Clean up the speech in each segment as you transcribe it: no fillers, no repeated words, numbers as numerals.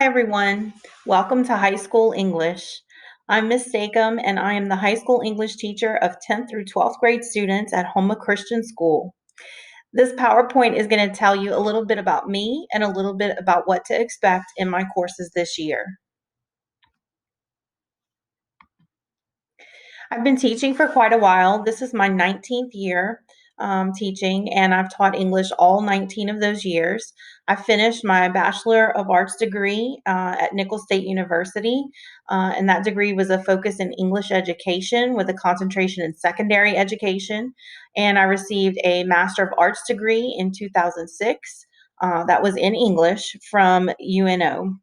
Hi, everyone. Welcome to High School English. I'm Miss Stacom, and I am the high school English teacher of 10th through 12th grade students at Homa Christian School. This PowerPoint is going to tell you a little bit about me and a little bit about what to expect in my courses this year. I've been teaching for quite a while. This is my 19th year teaching, and I've taught English all 19 of those years. I finished my Bachelor of Arts degree at Nicholls State University, and that degree was a focus in English education with a concentration in secondary education. And I received a Master of Arts degree in 2006 that was in English from UNO.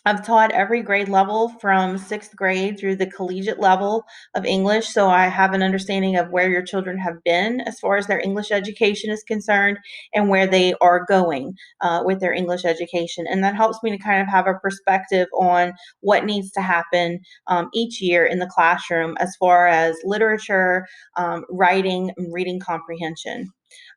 I've taught every grade level from sixth grade through the collegiate level of English, so I have an understanding of where your children have been as far as their English education is concerned and where they are going with their English education. And that helps me to kind of have a perspective on what needs to happen each year in the classroom as far as literature, writing, and reading comprehension.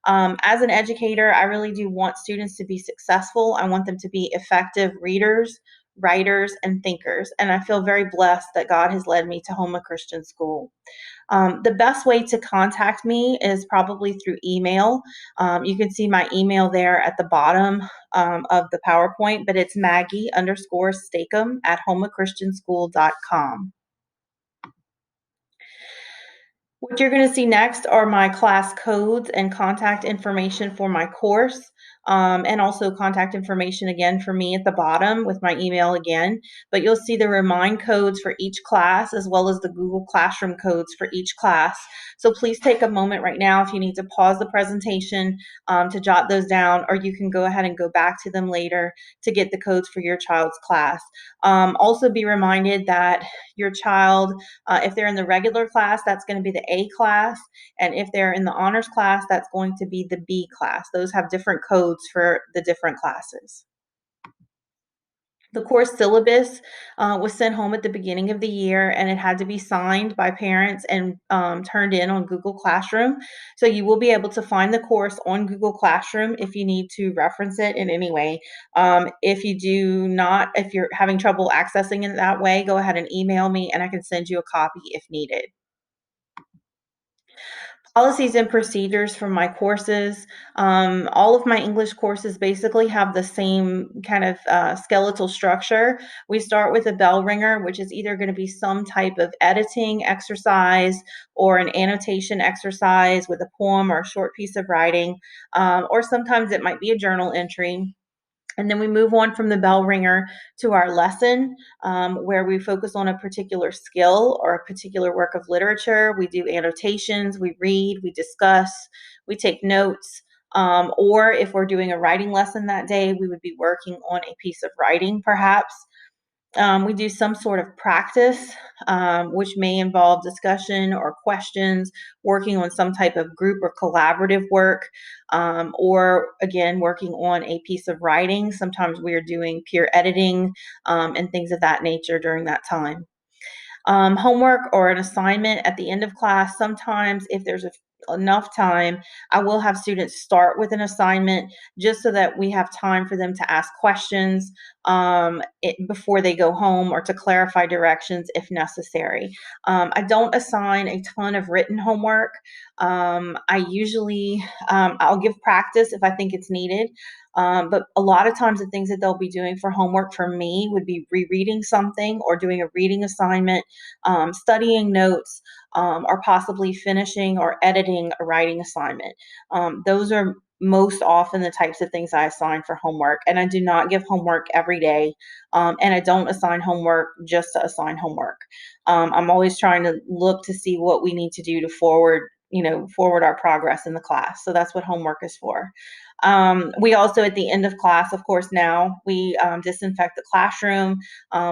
As an educator, I really do want students to be successful. I want them to be effective readers, writers, and thinkers. And I feel very blessed that God has led me to Homa Christian School. The best way to contact me is probably through email. You can see my email there at the bottom of the PowerPoint, but it's Maggie_Stacom at homachristianschool.com. What you're going to see next are my class codes and contact information for my course, and also contact information again for me at the bottom with my email again. But you'll see the remind codes for each class as well as the Google Classroom codes for each class. So please take a moment right now if you need to pause the presentation to jot those down, or you can go ahead and go back to them later to get the codes for your child's class. Also be reminded that your child, if they're in the regular class, that's going to be the A class. And if they're in the honors class, that's going to be the B class. Those have different codes for the different classes. The course syllabus was sent home at the beginning of the year, and it had to be signed by parents and turned in on Google Classroom. So you will be able to find the course on Google Classroom if you need to reference it in any way. If you do not, if you're having trouble accessing it that way, go ahead and email me and I can send you a copy if needed. Policies and procedures for my courses. All of my English courses basically have the same kind of skeletal structure. We start with a bell ringer, which is either going to be some type of editing exercise or an annotation exercise with a poem or a short piece of writing, or sometimes it might be a journal entry. And then we move on from the bell ringer to our lesson, where we focus on a particular skill or a particular work of literature. We do annotations, we read, we discuss, we take notes. Or if we're doing a writing lesson that day, we would be working on a piece of writing perhaps. We do some sort of practice, which may involve discussion or questions, working on some type of group or collaborative work, or again, working on a piece of writing. Sometimes we are doing peer editing and things of that nature during that time. Homework or an assignment at the end of class. Sometimes, if there's enough time, I will have students start with an assignment just so that we have time for them to ask questions before they go home or to clarify directions if necessary. I don't assign a ton of written homework. I usually, I'll give practice if I think it's needed. But a lot of times the things that they'll be doing for homework for me would be rereading something or doing a reading assignment, studying notes, or possibly finishing or editing a writing assignment. Those are most often the types of things I assign for homework. And I do not give homework every day. And I don't assign homework just to assign homework. I'm always trying to look to see what we need to do to forward our progress in the class. So that's what homework is for. We also, at the end of class, of course, now we disinfect the classroom,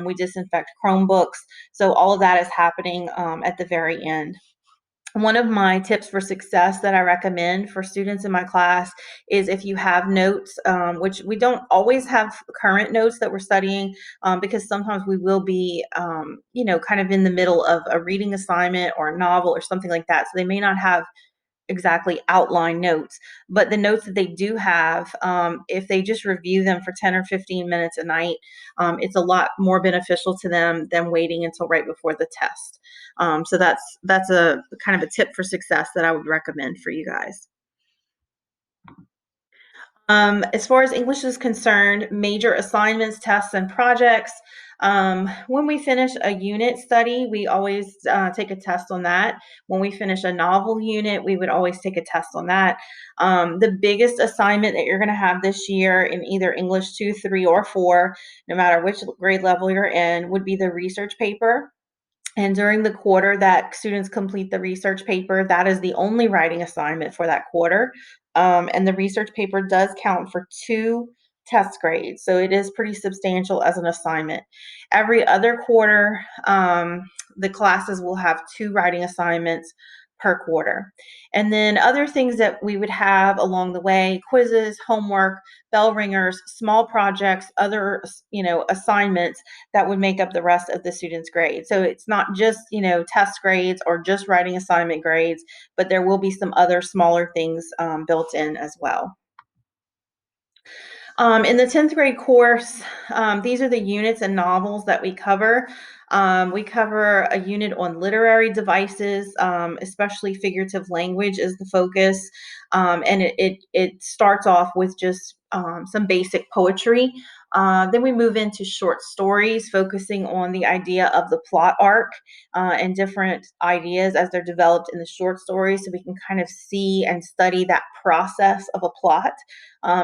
we disinfect Chromebooks. So all of that is happening at the very end. One of my tips for success that I recommend for students in my class is if you have notes, which we don't always have current notes that we're studying, because sometimes we will be, kind of in the middle of a reading assignment or a novel or something like that. So they may not have exactly outline notes, but the notes that they do have, if they just review them for 10 or 15 minutes a night, it's a lot more beneficial to them than waiting until right before the test. So that's a kind of a tip for success that I would recommend for you guys. As far as English is concerned, major assignments, tests, and projects. When we finish a unit study, we always take a test on that. When we finish a novel unit, we would always take a test on that. The biggest assignment that you're going to have this year in either English 2, 3, or 4, no matter which grade level you're in, would be the research paper. And during the quarter that students complete the research paper, that is the only writing assignment for that quarter. And the research paper does count for 2 test grades, so it is pretty substantial as an assignment. Every other quarter, the classes will have 2 writing assignments per quarter. And then other things that we would have along the way: quizzes, homework, bell ringers, small projects, other assignments that would make up the rest of the student's grade. So it's not just, test grades or just writing assignment grades, but there will be some other smaller things built in as well. In the 10th grade course, these are the units and novels that we cover. We cover a unit on literary devices, especially figurative language is the focus. And it starts off with just some basic poetry. Then we move into short stories, focusing on the idea of the plot arc and different ideas as they're developed in the short stories, so we can kind of see and study that process of a plot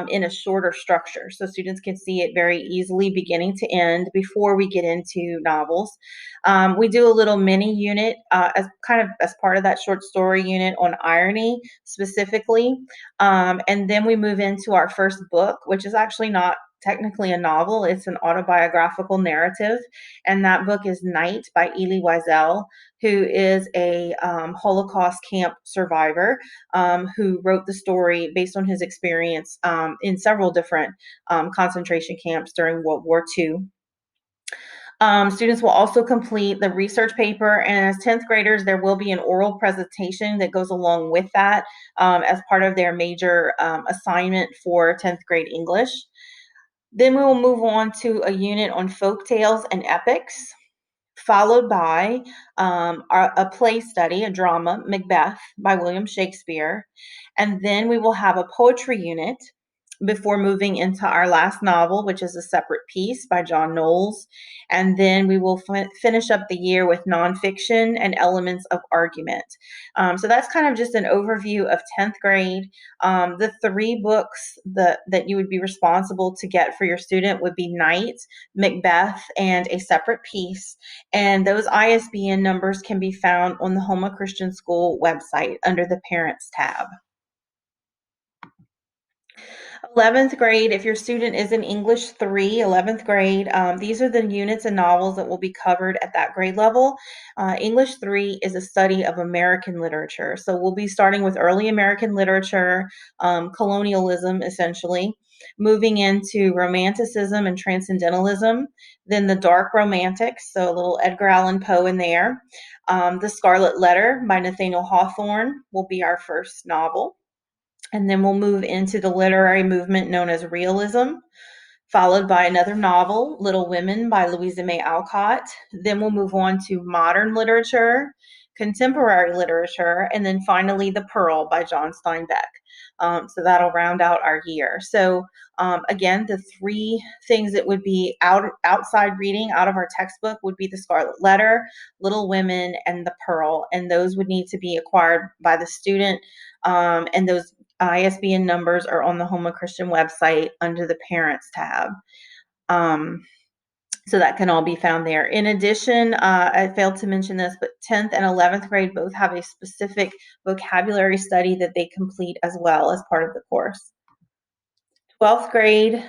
in a shorter structure, so students can see it very easily beginning to end before we get into novels. We do a little mini unit as part of that short story unit on irony specifically. And then we move into our first book, which is actually not technically a novel. It's an autobiographical narrative, and that book is Night by Elie Weisell, who is a Holocaust camp survivor who wrote the story based on his experience in several different concentration camps during World War II. Students will also complete the research paper, and as 10th graders, there will be an oral presentation that goes along with that as part of their major assignment for 10th grade English. Then we will move on to a unit on folk tales and epics, followed by a play study, a drama, Macbeth by William Shakespeare. And then we will have a poetry unit before moving into our last novel, which is a separate piece by John Knowles. And then we will finish up the year with nonfiction and elements of argument. So that's kind of just an overview of 10th grade. The 3 books that you would be responsible to get for your student would be Night, Macbeth, and a separate piece. And those ISBN numbers can be found on the Homa Christian School website under the Parents tab. 11th grade, if your student is in English 3, 11th grade, these are the units and novels that will be covered at that grade level. English 3 is a study of American literature. So we'll be starting with early American literature, colonialism essentially, moving into romanticism and transcendentalism, then the dark romantics, so a little Edgar Allan Poe in there. The Scarlet Letter by Nathaniel Hawthorne will be our first novel. And then we'll move into the literary movement known as realism, followed by another novel, Little Women by Louisa May Alcott. Then we'll move on to modern literature, contemporary literature, and then finally The Pearl by John Steinbeck. So that'll round out our year. So again, the 3 things that would be outside reading out of our textbook would be The Scarlet Letter, Little Women, and The Pearl. And those would need to be acquired by the student. And those ISBN numbers are on the Homa Christian website under the Parents tab. So that can all be found there. In addition, I failed to mention this, but 10th and 11th grade both have a specific vocabulary study that they complete as well as part of the course. 12th grade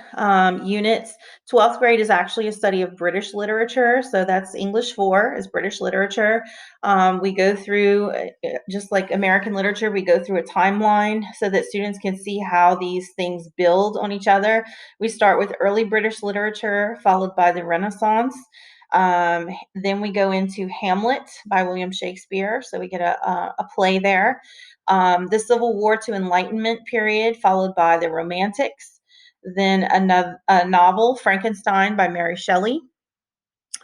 units. 12th grade is actually a study of British literature. So that's English 4 is British literature. We go through, just like American literature, we go through a timeline so that students can see how these things build on each other. We start with early British literature, followed by the Renaissance. Then we go into Hamlet by William Shakespeare, so we get a play there. The Civil War to Enlightenment period, followed by the Romantics. Then a novel, Frankenstein by Mary Shelley.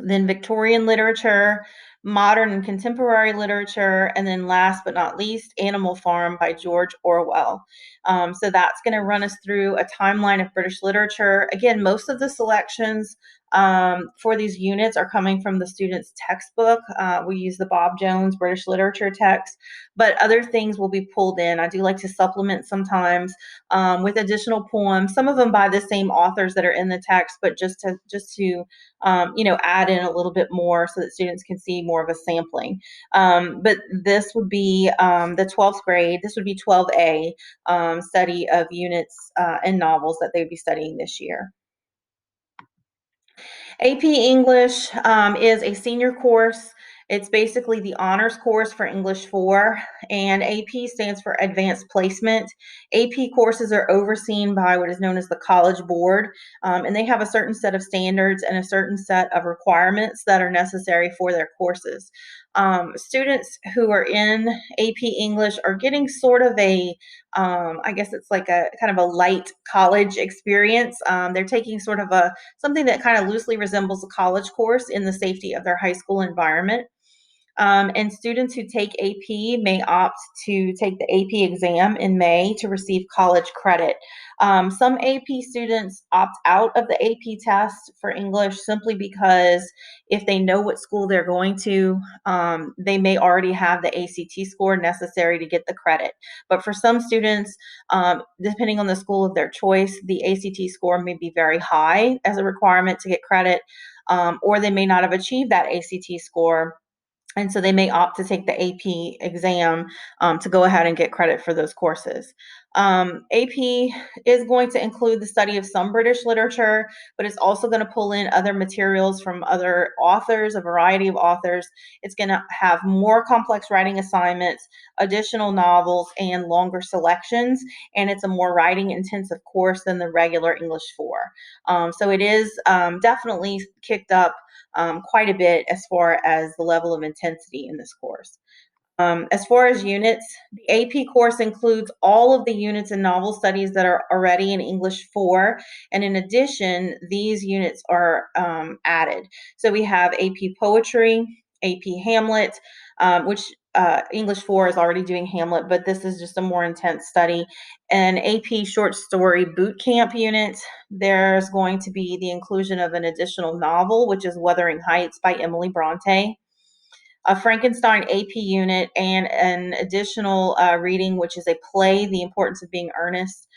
Then Victorian literature, modern and contemporary literature, and then last but not least, Animal Farm by George Orwell. So that's going to run us through a timeline of British literature. Again, most of the selections for these units are coming from the student's textbook. We use the Bob Jones British Literature text, but other things will be pulled in. I do like to supplement sometimes with additional poems, some of them by the same authors that are in the text, but just to add in a little bit more so that students can see more of a sampling. But this would be the 12th grade. This would be 12A study of units and novels that they would be studying this year. AP English is a senior course. It's basically the honors course for English 4, and AP stands for Advanced Placement. AP courses are overseen by what is known as the College Board, and they have a certain set of standards and a certain set of requirements that are necessary for their courses. Students who are in AP English are getting sort of I guess it's like a kind of a light college experience. They're taking sort of something that kind of loosely resembles a college course in the safety of their high school environment. And students who take AP may opt to take the AP exam in May to receive college credit. Some AP students opt out of the AP test for English simply because if they know what school they're going to, they may already have the ACT score necessary to get the credit. But for some students, depending on the school of their choice, the ACT score may be very high as a requirement to get credit, or they may not have achieved that ACT score, and so they may opt to take the AP exam to go ahead and get credit for those courses. AP is going to include the study of some British literature, but it's also going to pull in other materials from other authors, a variety of authors. It's going to have more complex writing assignments, additional novels, and longer selections, and it's a more writing intensive course than the regular English 4. So it is definitely kicked up quite a bit as far as the level of intensity in this course. As far as units, the AP course includes all of the units and novel studies that are already in English 4, and in addition, these units are added. So we have AP Poetry, AP Hamlet, which English 4 is already doing Hamlet, but this is just a more intense study. An AP Short Story Boot Camp unit, there's going to be the inclusion of an additional novel, which is Wuthering Heights by Emily Bronte, a Frankenstein AP unit, and an additional reading, which is a play, The Importance of Being Earnest,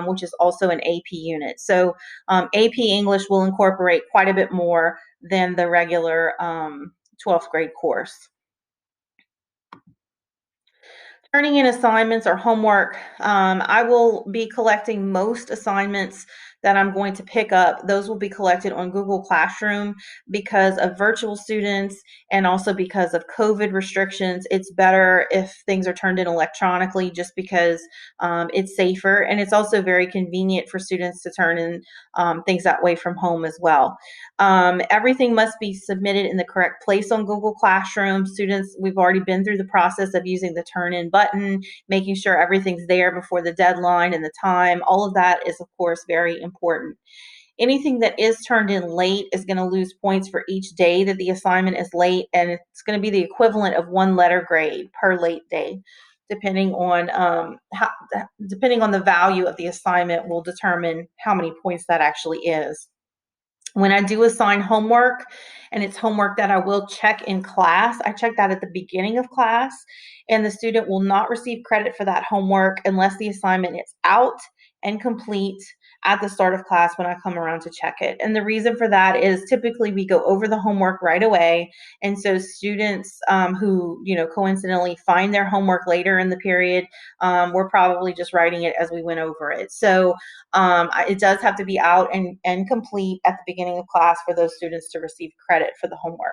which is also an AP unit. So AP English will incorporate quite a bit more than the regular 12th grade course. Turning in assignments or homework, I will be collecting most assignments that I'm going to pick up. Those will be collected on Google Classroom because of virtual students and also because of COVID restrictions. It's better if things are turned in electronically just because it's safer, and it's also very convenient for students to turn in things that way from home as well. Everything must be submitted in the correct place on Google Classroom. Students, we've already been through the process of using the turn in button, making sure everything's there before the deadline and the time. All of that is, of course, very important. Anything that is turned in late is going to lose points for each day that the assignment is late, and it's going to be the equivalent of 1 letter grade per late day. Depending on depending on the value of the assignment will determine how many points that actually is. When I do assign homework, and it's homework that I will check in class, I check that at the beginning of class, and the student will not receive credit for that homework unless the assignment is out and complete at the start of class when I come around to check it. And the reason for that is typically we go over the homework right away, and so students who coincidentally find their homework later in the period, we're probably just writing it as we went over it. So it does have to be out and complete at the beginning of class for those students to receive credit for the homework.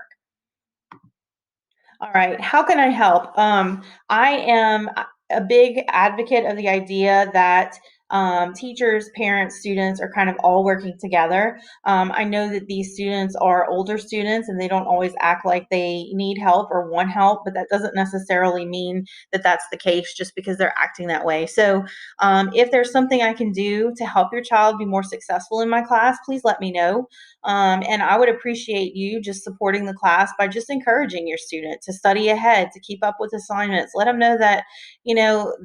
All right, how can I help? I am a big advocate of the idea that teachers, parents, students are kind of all working together. I know that these students are older students and they don't always act like they need help or want help, but that doesn't necessarily mean that that's the case just because they're acting that way. So if there's something I can do to help your child be more successful in my class, please let me know. And I would appreciate you just supporting the class by just encouraging your student to study ahead, to keep up with assignments. Let them know that,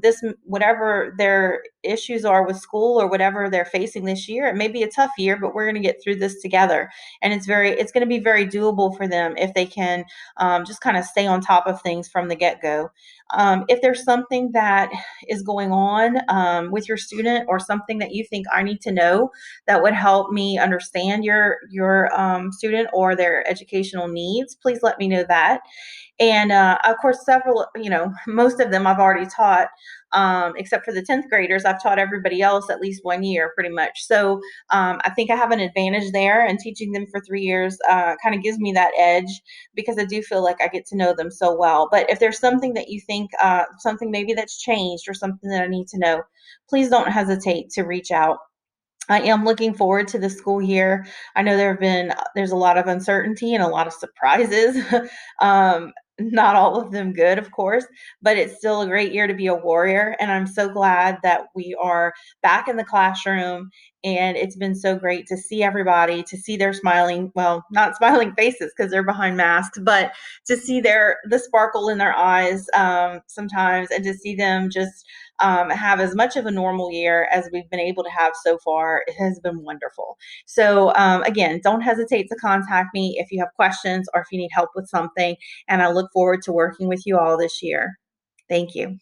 this, whatever their issues are with school or whatever they're facing this year, it may be a tough year, but we're going to get through this together. And it's going to be very doable for them if they can just kind of stay on top of things from the get go. If there's something that is going on with your student or something that you think I need to know that would help me understand your student or their educational needs, please let me know that. And of course, several, most of them I've already taught, except for the 10th graders. I've taught everybody else at least 1 year pretty much. So I think I have an advantage there, and teaching them for 3 years kind of gives me that edge because I do feel like I get to know them so well. But if there's something that you think, something maybe that's changed or something that I need to know, please don't hesitate to reach out. I am looking forward to the school year. I know there's a lot of uncertainty and a lot of surprises. Not all of them good, of course, but it's still a great year to be a warrior. And I'm so glad that we are back in the classroom. And it's been so great to see everybody, to see their smiling, well, not smiling faces because they're behind masks, but to see the sparkle in their eyes sometimes, and to see them just have as much of a normal year as we've been able to have so far. It has been wonderful. So again, don't hesitate to contact me if you have questions or if you need help with something. And I look forward to working with you all this year. Thank you.